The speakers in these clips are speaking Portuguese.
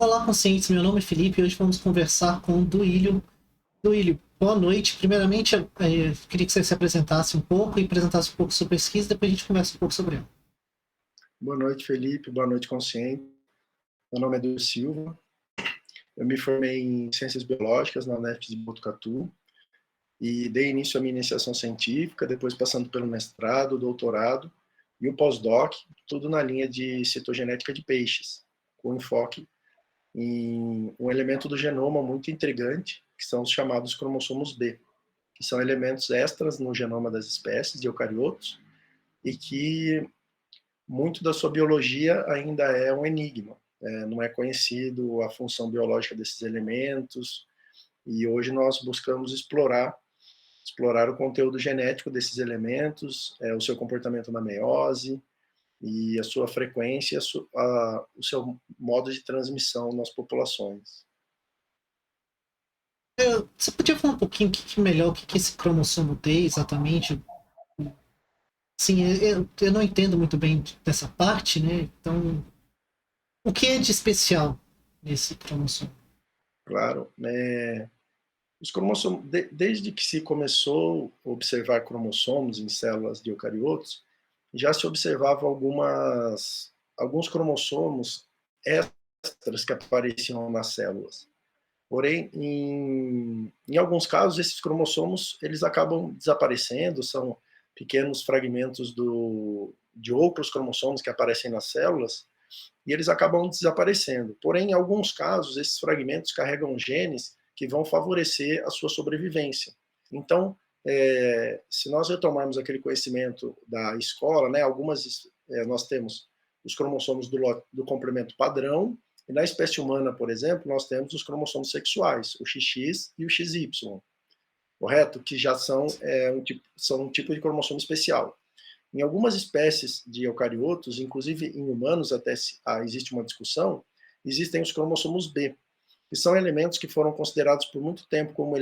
Olá, conscientes. Meu nome é Felipe e hoje vamos conversar com o Duílio. Duílio, boa noite. Primeiramente, eu queria que você se apresentasse um pouco e apresentasse um pouco sua pesquisa, depois a gente conversa um pouco sobre ela. Boa noite, Felipe. Boa noite, consciente. Meu nome é Edu Silva. Eu me formei em Ciências Biológicas na UNEF de Botucatu e dei início à minha iniciação científica, depois passando pelo mestrado, doutorado e o pós-doc, tudo na linha de citogenética de peixes, com enfoque em um elemento do genoma muito intrigante, que são os chamados cromossomos B, que são elementos extras no genoma das espécies de eucariotos e que muito da sua biologia ainda é um enigma. Não é conhecido a função biológica desses elementos, e hoje nós buscamos explorar o conteúdo genético desses elementos, o seu comportamento na meiose, e a sua frequência, o seu modo de transmissão nas populações. Você podia falar um pouquinho melhor, o que esse cromossomo D exatamente? Sim, eu não entendo muito bem dessa parte, né? Então, o que é de especial nesse cromossomo? Claro, né? Os cromossomos, desde que se começou a observar cromossomos em células de eucariotos, já se observava alguns cromossomos extras que apareciam nas células. Porém, em alguns casos, esses cromossomos eles acabam desaparecendo, são pequenos fragmentos de outros cromossomos que aparecem nas células, e eles acabam desaparecendo. Porém, em alguns casos, esses fragmentos carregam genes que vão favorecer a sua sobrevivência. Então, se nós retomarmos aquele conhecimento da escola, né, nós temos os cromossomos do complemento padrão, e na espécie humana, por exemplo, nós temos os cromossomos sexuais, o XX e o XY, correto? Que já são um tipo de cromossomo especial. Em algumas espécies de eucariotos, inclusive em humanos até existe uma discussão, existem os cromossomos B, que são elementos que foram considerados por muito tempo como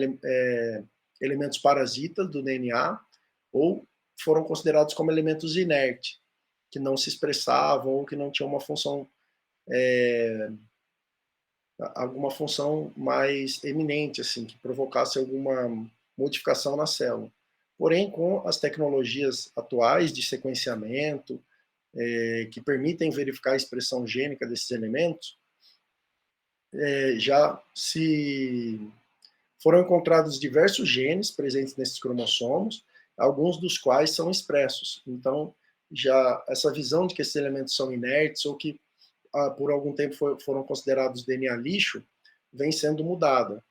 elementos parasitas do DNA, ou foram considerados como elementos inertes, que não se expressavam ou que não tinham uma função, alguma função mais eminente, assim, que provocasse alguma modificação na célula. Porém, com as tecnologias atuais de sequenciamento, que permitem verificar a expressão gênica desses elementos, já se foram encontrados diversos genes presentes nesses cromossomos, alguns dos quais são expressos. Então, já essa visão de que esses elementos são inertes ou que por algum tempo foram considerados DNA lixo, vem sendo mudada.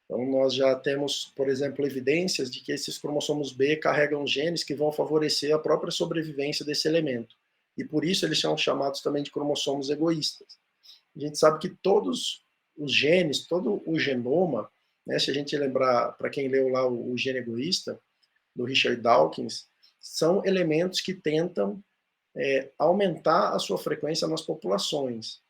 Então, nós já temos, por exemplo, evidências de que esses cromossomos B carregam genes que vão favorecer a própria sobrevivência desse elemento. E por isso eles são chamados também de cromossomos egoístas. A gente sabe que todos os genes, todo o genoma, né, se a gente lembrar, para quem leu lá o Gene Egoísta, do Richard Dawkins, são elementos que tentam aumentar a sua frequência nas populações.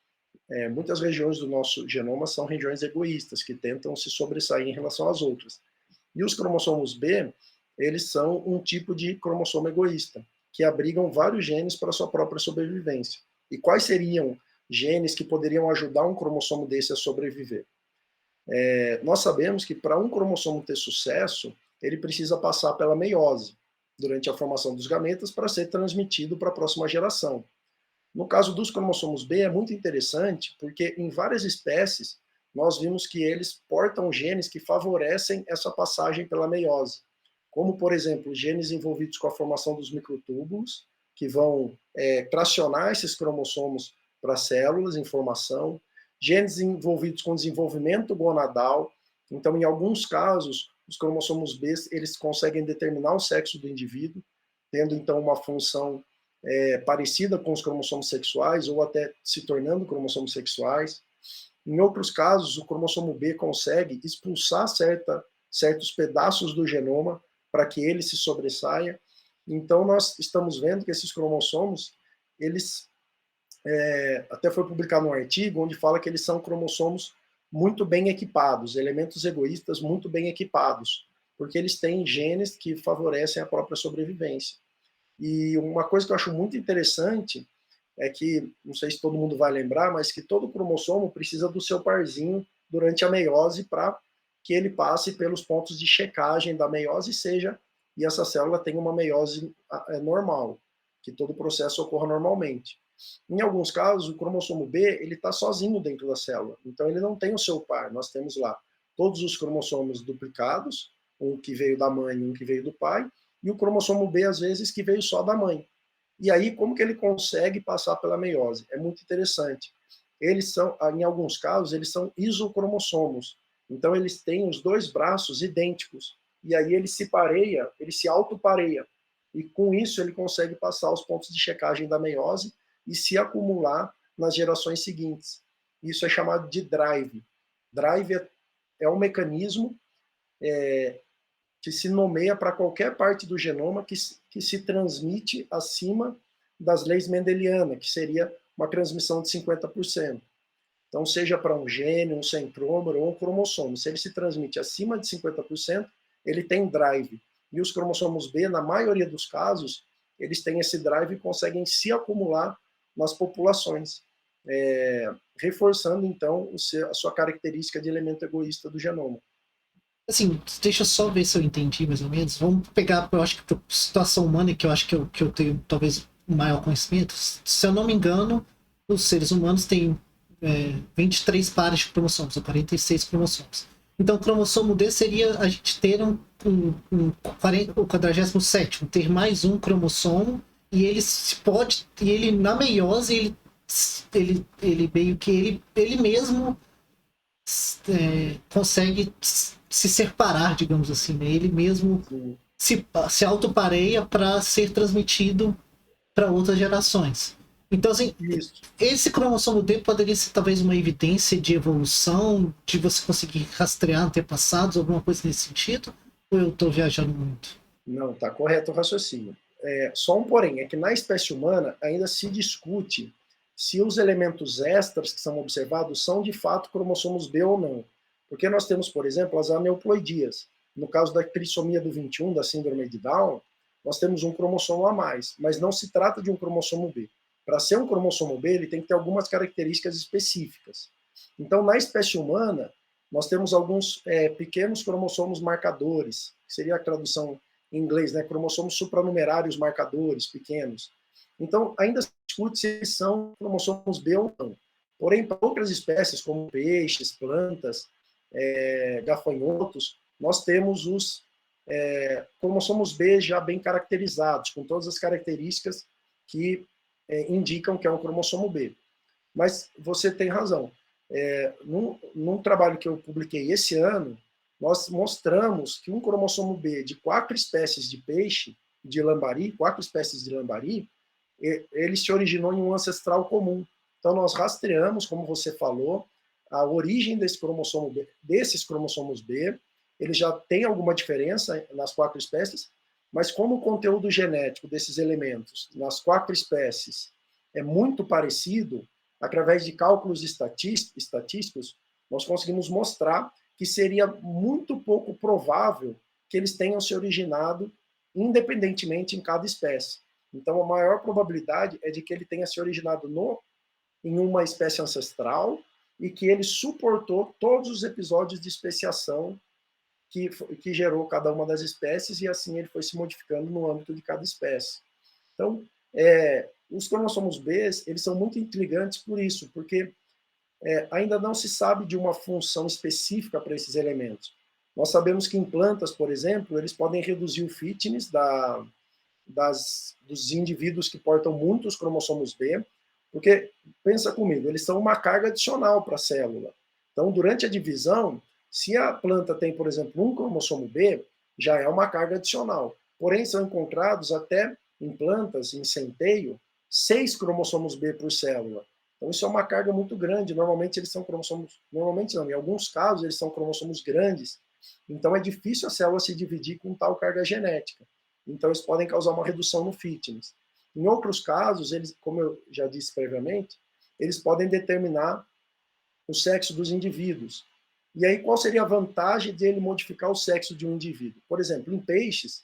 Muitas regiões do nosso genoma são regiões egoístas, que tentam se sobressair em relação às outras. E os cromossomos B, eles são um tipo de cromossomo egoísta, que abrigam vários genes para a sua própria sobrevivência. E quais seriam genes que poderiam ajudar um cromossomo desse a sobreviver? Nós sabemos que para um cromossomo ter sucesso, ele precisa passar pela meiose, durante a formação dos gametas, para ser transmitido para a próxima geração. No caso dos cromossomos B, é muito interessante, porque em várias espécies, nós vimos que eles portam genes que favorecem essa passagem pela meiose, como, por exemplo, genes envolvidos com a formação dos microtúbulos, que vão tracionar esses cromossomos para células em formação, genes envolvidos com desenvolvimento gonadal. Então, em alguns casos, os cromossomos B eles conseguem determinar o sexo do indivíduo, tendo então uma função parecida com os cromossomos sexuais ou até se tornando cromossomos sexuais. Em outros casos, o cromossomo B consegue expulsar certos pedaços do genoma para que ele se sobressaia. Então, nós estamos vendo que esses cromossomos, eles até foi publicado um artigo onde fala que eles são cromossomos muito bem equipados, elementos egoístas muito bem equipados, porque eles têm genes que favorecem a própria sobrevivência. E uma coisa que eu acho muito interessante é que, não sei se todo mundo vai lembrar, mas que todo cromossomo precisa do seu parzinho durante a meiose para que ele passe pelos pontos de checagem da meiose e essa célula tenha uma meiose normal, que todo o processo ocorra normalmente. Em alguns casos, o cromossomo B ele está sozinho dentro da célula, então ele não tem o seu par. Nós temos lá todos os cromossomos duplicados, um que veio da mãe e um que veio do pai, e o cromossomo B, às vezes, que veio só da mãe. E aí, como que ele consegue passar pela meiose? É muito interessante. Eles são, em alguns casos, eles são isocromossomos. Então, eles têm os dois braços idênticos. E aí ele se pareia, ele se autopareia. E com isso ele consegue passar os pontos de checagem da meiose e se acumular nas gerações seguintes. Isso é chamado de drive. Drive é um mecanismo que se nomeia para qualquer parte do genoma que se transmite acima das leis mendelianas, que seria uma transmissão de 50%. Então, seja para um gene, um centrômero ou um cromossomo, se ele se transmite acima de 50%, ele tem drive. E os cromossomos B, na maioria dos casos, eles têm esse drive e conseguem se acumular nas populações, reforçando, então, a sua característica de elemento egoísta do genoma. Assim, deixa eu só ver se eu entendi mais ou menos. Vamos pegar, eu acho que a situação humana, que eu acho que eu tenho talvez o maior conhecimento. Se eu não me engano, os seres humanos têm 23 pares de cromossomos, ou 46 cromossomos. Então, o cromossomo D seria a gente ter o 47º, ter mais um cromossomo, e ele pode, e ele na meiose, ele meio que ele mesmo consegue se separar, digamos assim, né? Ele mesmo se autopareia para ser transmitido para outras gerações. Então, assim, esse cromossomo D poderia ser talvez uma evidência de evolução, de você conseguir rastrear antepassados, alguma coisa nesse sentido? Ou eu estou viajando muito? Não, está correto o raciocínio. Só um porém, é que na espécie humana ainda se discute se os elementos extras que são observados são de fato cromossomos B ou não. Porque nós temos, por exemplo, as aneuploidias. No caso da trissomia do 21, da síndrome de Down, nós temos um cromossomo a mais, mas não se trata de um cromossomo B. Para ser um cromossomo B, ele tem que ter algumas características específicas. Então, na espécie humana, nós temos alguns pequenos cromossomos marcadores, que seria a tradução em inglês, né? Cromossomos supranumerários marcadores pequenos. Então, ainda se discute se eles são cromossomos B ou não. Porém, para outras espécies, como peixes, plantas, gafanhotos, nós temos os cromossomos B já bem caracterizados, com todas as características que indicam que é um cromossomo B. Mas você tem razão. Num trabalho que eu publiquei esse ano, nós mostramos que um cromossomo B de 4 espécies de peixe, de lambari, 4 espécies de lambari, ele se originou em um ancestral comum. Então, nós rastreamos, como você falou, a origem desse cromossomo B, desses cromossomos B. Ele já tem alguma diferença nas 4 espécies, mas como o conteúdo genético desses elementos nas 4 espécies é muito parecido, através de cálculos estatísticos, nós conseguimos mostrar que seria muito pouco provável que eles tenham se originado independentemente em cada espécie. Então, a maior probabilidade é de que ele tenha se originado em uma espécie ancestral e que ele suportou todos os episódios de especiação que gerou cada uma das espécies, e assim ele foi se modificando no âmbito de cada espécie. Então, os cromossomos B, eles são muito intrigantes por isso, porque ainda não se sabe de uma função específica para esses elementos. Nós sabemos que em plantas, por exemplo, eles podem reduzir o fitness dos indivíduos que portam muitos cromossomos B, porque, pensa comigo, eles são uma carga adicional para a célula. Então, durante a divisão, se a planta tem, por exemplo, um cromossomo B, já é uma carga adicional. Porém, são encontrados até em plantas, em centeio, 6 cromossomos B por célula. Então, isso é uma carga muito grande. Normalmente, eles são cromossomos... Normalmente não, em alguns casos, eles são cromossomos grandes. Então, é difícil a célula se dividir com tal carga genética. Então, eles podem causar uma redução no fitness. Em outros casos, eles, como eu já disse previamente, eles podem determinar o sexo dos indivíduos. E aí, qual seria a vantagem de ele modificar o sexo de um indivíduo? Por exemplo, em peixes,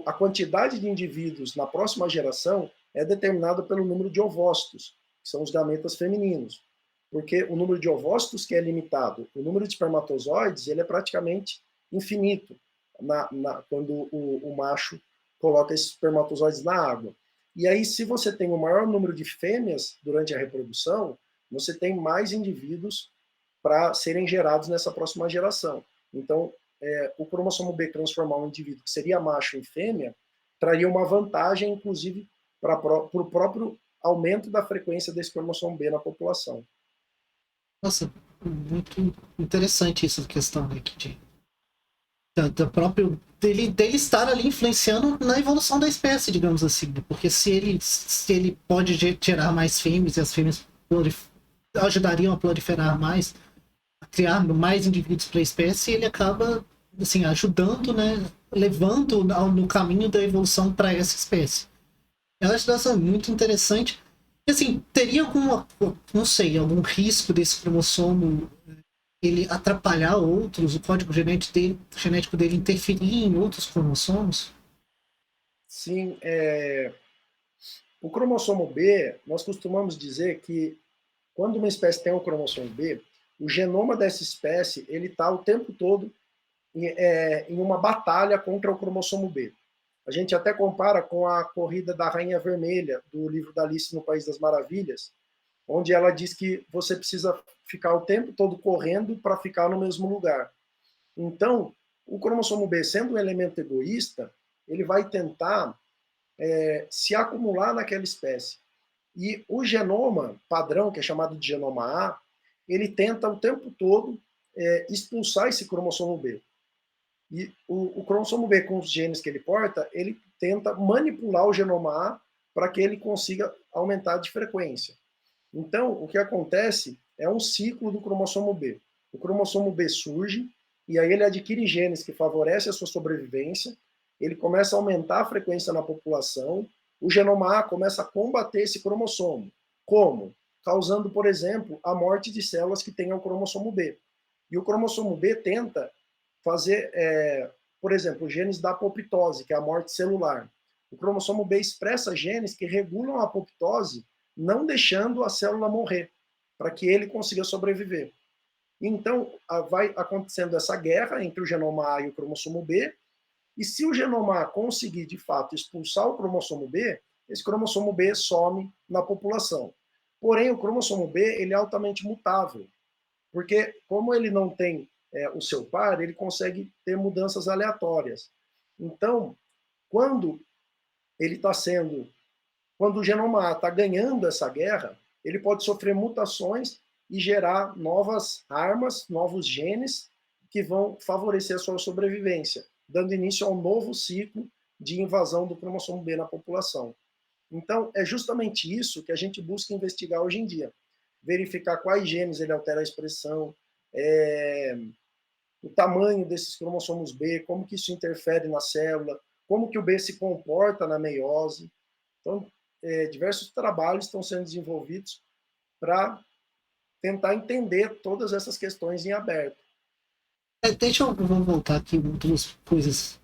a quantidade de indivíduos na próxima geração é determinado pelo número de ovócitos, que são os gametas femininos. Porque o número de ovócitos que é limitado, o número de espermatozoides, ele é praticamente infinito quando o macho coloca esses espermatozoides na água. E aí, se você tem o maior número de fêmeas durante a reprodução, você tem mais indivíduos para serem gerados nessa próxima geração. Então, o cromossomo B transformar um indivíduo que seria macho em fêmea traria uma vantagem, inclusive, para o próprio aumento da frequência desse cromossomo B na população. Nossa, muito interessante essa questão, né? Da próprio dele estar ali influenciando na evolução da espécie, digamos assim. Né? Porque se ele pode gerar mais fêmeas e as fêmeas ajudariam a proliferar mais, a criar mais indivíduos para a espécie, ele acaba assim, ajudando, né? Levando no caminho da evolução para essa espécie. Eu acho essa muito interessante. E, assim, teria alguma, não sei, algum risco desse cromossomo ele atrapalhar outros, o código genético dele interferir em outros cromossomos? Sim, o cromossomo B, nós costumamos dizer que quando uma espécie tem um cromossomo B, o genoma dessa espécie ele está o tempo todo em uma batalha contra o cromossomo B. A gente até compara com a corrida da Rainha Vermelha, do livro da Alice no País das Maravilhas, onde ela diz que você precisa ficar o tempo todo correndo para ficar no mesmo lugar. Então, o cromossomo B, sendo um elemento egoísta, ele vai tentar se acumular naquela espécie. E o genoma padrão, que é chamado de genoma A, ele tenta o tempo todo expulsar esse cromossomo B. E o cromossomo B, com os genes que ele porta, ele tenta manipular o genoma A para que ele consiga aumentar de frequência. Então, o que acontece é um ciclo do cromossomo B. O cromossomo B surge, e aí ele adquire genes que favorecem a sua sobrevivência, ele começa a aumentar a frequência na população, o genoma A começa a combater esse cromossomo. Como? Causando, por exemplo, a morte de células que têm o cromossomo B. E o cromossomo B tenta fazer, por exemplo, genes da apoptose, que é a morte celular. O cromossomo B expressa genes que regulam a apoptose, não deixando a célula morrer, para que ele consiga sobreviver. Então, vai acontecendo essa guerra entre o genoma A e o cromossomo B, e se o genoma A conseguir, de fato, expulsar o cromossomo B, esse cromossomo B some na população. Porém, o cromossomo B ele é altamente mutável, porque como ele não tem o seu par, ele consegue ter mudanças aleatórias. Então, quando ele está sendo, quando o genoma A está ganhando essa guerra, ele pode sofrer mutações e gerar novas armas, novos genes que vão favorecer a sua sobrevivência, dando início a um novo ciclo de invasão do cromossomo B na população. Então, é justamente isso que a gente busca investigar hoje em dia. Verificar quais genes ele altera a expressão, o tamanho desses cromossomos B, como que isso interfere na célula, como que o B se comporta na meiose. Então, diversos trabalhos estão sendo desenvolvidos para tentar entender todas essas questões em aberto. Deixa eu vou voltar aqui duas coisas,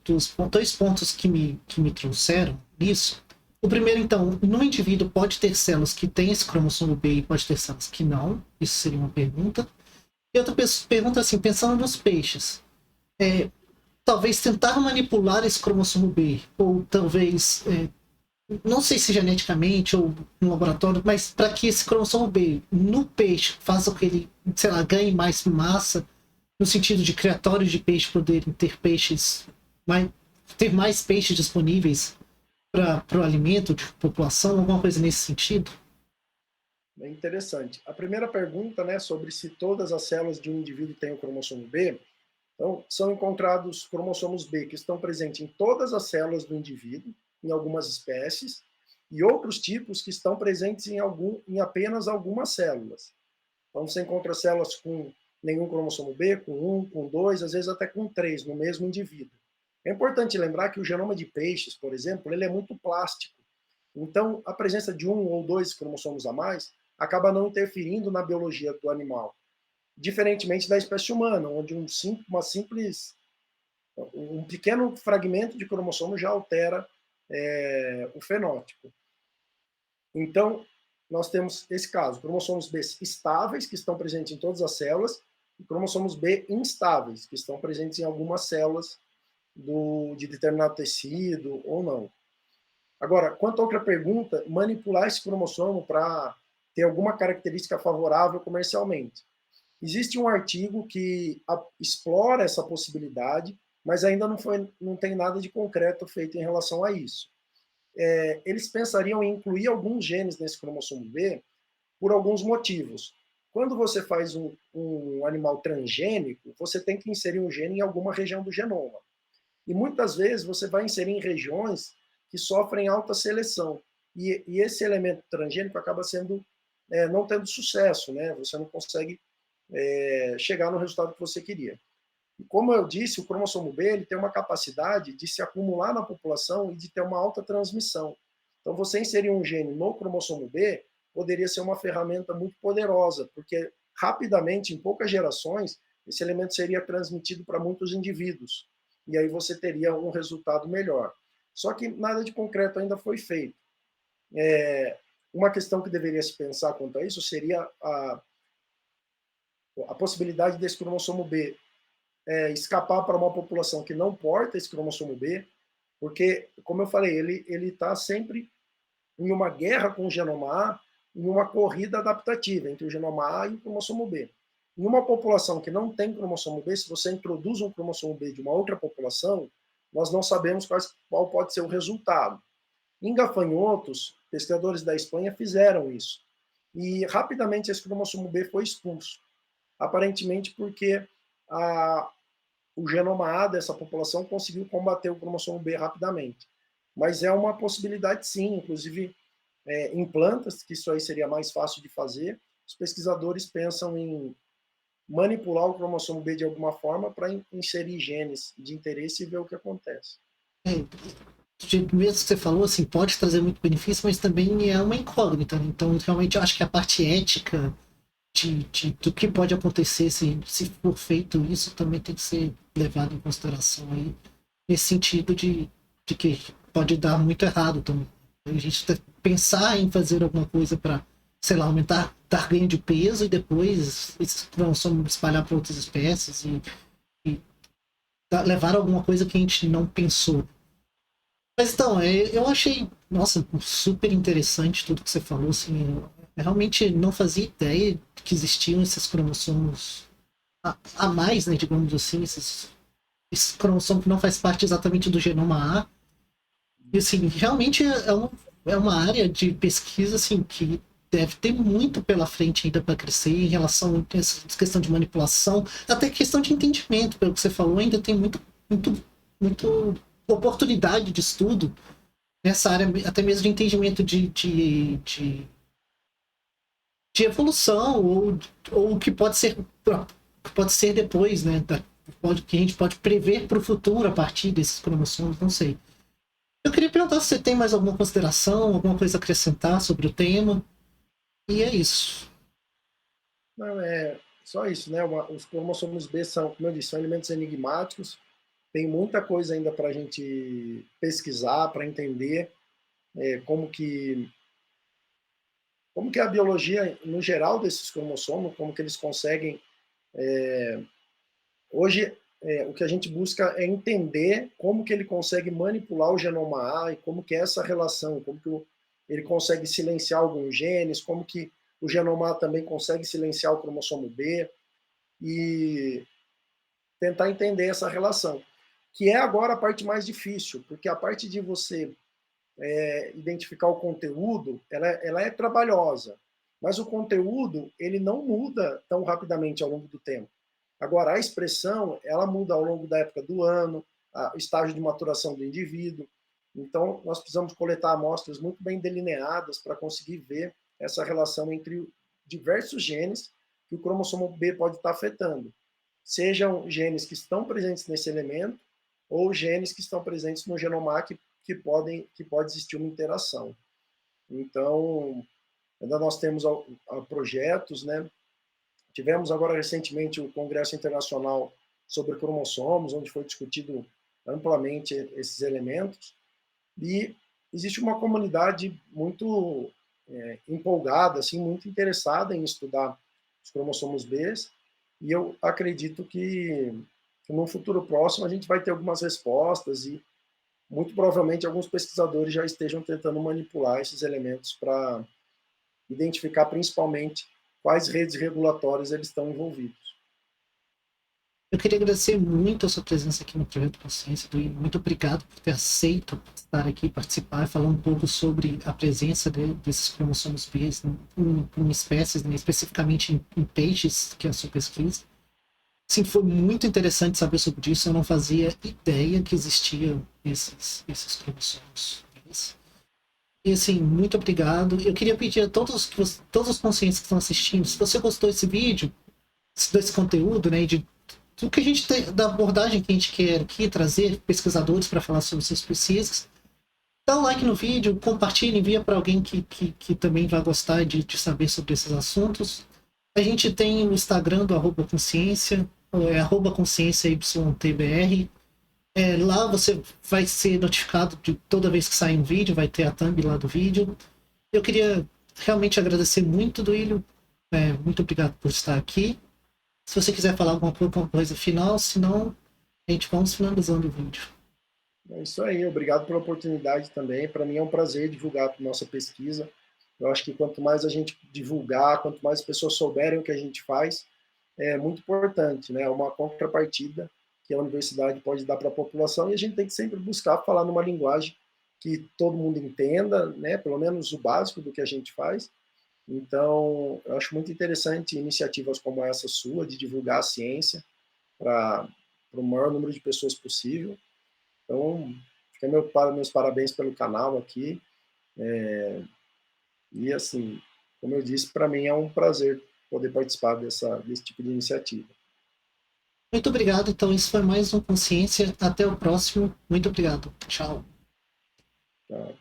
dois pontos que me trouxeram nisso. O primeiro, então, no indivíduo pode ter células que têm esse cromossomo B e pode ter células que não. Isso seria uma pergunta. E outra pergunta, assim, pensando nos peixes. Talvez tentar manipular esse cromossomo B, ou talvez, não sei se geneticamente ou no laboratório, mas para que esse cromossomo B no peixe faça com que ele, sei lá, ganhe mais massa, no sentido de criatórios de peixe poderem ter peixes, ter mais peixes disponíveis para o alimento de população, alguma coisa nesse sentido? É interessante. A primeira pergunta, né, sobre se todas as células de um indivíduo têm o cromossomo B, então são encontrados cromossomos B que estão presentes em todas as células do indivíduo, em algumas espécies, e outros tipos que estão presentes em apenas algumas células. Então você encontra células com nenhum cromossomo B, com um, com dois, às vezes até com três no mesmo indivíduo. É importante lembrar que o genoma de peixes, por exemplo, ele é muito plástico. Então, a presença de um ou dois cromossomos a mais acaba não interferindo na biologia do animal. Diferentemente da espécie humana, onde um pequeno fragmento de cromossomo já altera o fenótipo. Então, nós temos esse caso, cromossomos B estáveis, que estão presentes em todas as células, e cromossomos B instáveis, que estão presentes em algumas células de determinado tecido ou não. Agora, quanto a outra pergunta, manipular esse cromossomo para ter alguma característica favorável comercialmente. Existe um artigo que explora essa possibilidade, mas ainda não tem nada de concreto feito em relação a isso. Eles pensariam em incluir alguns genes nesse cromossomo B por alguns motivos. Quando você faz um animal transgênico, você tem que inserir um gene em alguma região do genoma. E muitas vezes você vai inserir em regiões que sofrem alta seleção. E esse elemento transgênico acaba sendo não tendo sucesso, né? Você não consegue chegar no resultado que você queria. E como eu disse, o cromossomo B ele tem uma capacidade de se acumular na população e de ter uma alta transmissão. Então, você inserir um gene no cromossomo B poderia ser uma ferramenta muito poderosa, porque rapidamente, em poucas gerações, esse elemento seria transmitido para muitos indivíduos. E aí você teria um resultado melhor. Só que nada de concreto ainda foi feito. Uma questão que deveria se pensar quanto a isso seria a possibilidade desse cromossomo B escapar para uma população que não porta esse cromossomo B, porque, como eu falei, ele está sempre em uma guerra com o genoma A, em uma corrida adaptativa entre o genoma A e o cromossomo B. Em uma população que não tem cromossomo B, se você introduz um cromossomo B de uma outra população, nós não sabemos qual pode ser o resultado. Em gafanhotos, pesquisadores da Espanha fizeram isso. E rapidamente esse cromossomo B foi expulso. Aparentemente porque o genoma A dessa população conseguiu combater o cromossomo B rapidamente. Mas é uma possibilidade sim, inclusive em plantas, que isso aí seria mais fácil de fazer, os pesquisadores pensam em manipular o cromossomo B de alguma forma para inserir genes de interesse e ver o que acontece. Mesmo que você falou, assim, pode trazer muito benefício, mas também é uma incógnita. Então, realmente, eu acho que a parte ética do que pode acontecer se for feito isso também tem que ser levado em consideração aí, nesse sentido de que pode dar muito errado também. A gente pensar em fazer alguma coisa para, sei lá, aumentar, dar ganho de peso e depois esses cromossomos espalhar para outras espécies e levar alguma coisa que a gente não pensou. Mas então, eu achei, nossa, super interessante tudo que você falou, assim, eu realmente não fazia ideia que existiam esses cromossomos a mais, né, digamos assim, esse cromossomo que não faz parte exatamente do genoma A. E assim, realmente é uma área de pesquisa assim, que deve ter muito pela frente ainda para crescer em relação a essa questão de manipulação, até questão de entendimento, pelo que você falou, ainda tem muito oportunidade de estudo nessa área, até mesmo de entendimento de evolução, ou que pode ser depois, né? Que a gente pode prever para o futuro a partir desses cromossomos, não sei. Eu queria perguntar se você tem mais alguma consideração, alguma coisa a acrescentar sobre o tema. E é isso. Não, é só isso, né? Os cromossomos B são, como eu disse, são elementos enigmáticos. Tem muita coisa ainda para a gente pesquisar, para entender como que é a biologia no geral desses cromossomos, como que eles conseguem. Hoje, o que a gente busca é entender como que ele consegue manipular o genoma A e como que é essa relação, como que ele consegue silenciar alguns genes, como que o genoma A também consegue silenciar o cromossomo B e tentar entender essa relação, que é agora a parte mais difícil, porque a parte de você identificar o conteúdo, ela é trabalhosa, mas o conteúdo ele não muda tão rapidamente ao longo do tempo. Agora, a expressão, ela muda ao longo da época do ano, o estágio de maturação do indivíduo. Então, nós precisamos coletar amostras muito bem delineadas para conseguir ver essa relação entre diversos genes que o cromossomo B pode estar afetando. Sejam genes que estão presentes nesse elemento ou genes que estão presentes no genoma A que pode existir uma interação. Então, ainda nós temos projetos, né? Tivemos agora recentemente o Congresso Internacional sobre Cromossomos, onde foi discutido amplamente esses elementos, e existe uma comunidade muito empolgada, assim, muito interessada em estudar os cromossomos B, e eu acredito que no futuro próximo a gente vai ter algumas respostas e muito provavelmente alguns pesquisadores já estejam tentando manipular esses elementos para identificar principalmente quais redes regulatórias eles estão envolvidos. Eu queria agradecer muito a sua presença aqui no Projeto Consciência, Duílio. Muito obrigado por ter aceito estar aqui, participar e falar um pouco sobre a presença desses cromossomos B em espécies, né, especificamente em peixes, que é a sua pesquisa. Sim, foi muito interessante saber sobre isso. Eu não fazia ideia que existiam esses cromossomos. E assim, muito obrigado. Eu queria pedir a todos os conscientes que estão assistindo, se você gostou desse vídeo, desse conteúdo, né, do que a gente tem, da abordagem que a gente quer aqui trazer pesquisadores para falar sobre suas pesquisas, dá um like no vídeo, compartilhe, envia para alguém que também vai gostar de saber sobre esses assuntos. A gente tem o Instagram do @consciência, @consciênciaYTBR. Lá você vai ser notificado de toda vez que sai um vídeo, vai ter a thumb lá do vídeo. Eu queria realmente agradecer muito, Duílio. Muito obrigado por estar aqui. Se você quiser falar alguma coisa final, senão a gente vamos finalizando o vídeo. É isso aí, obrigado pela oportunidade também. Para mim é um prazer divulgar a nossa pesquisa. Eu acho que quanto mais a gente divulgar, quanto mais as pessoas souberem o que a gente faz, é muito importante, né? É uma contrapartida que a universidade pode dar para a população e a gente tem que sempre buscar falar numa linguagem que todo mundo entenda, né? Pelo menos o básico do que a gente faz. Então, eu acho muito interessante iniciativas como essa sua, de divulgar a ciência para o maior número de pessoas possível. Então, fica meus parabéns pelo canal aqui. E, assim, como eu disse, para mim é um prazer poder participar desse tipo de iniciativa. Muito obrigado. Então, isso foi mais um Consciência. Até o próximo. Muito obrigado. Tchau. Tá?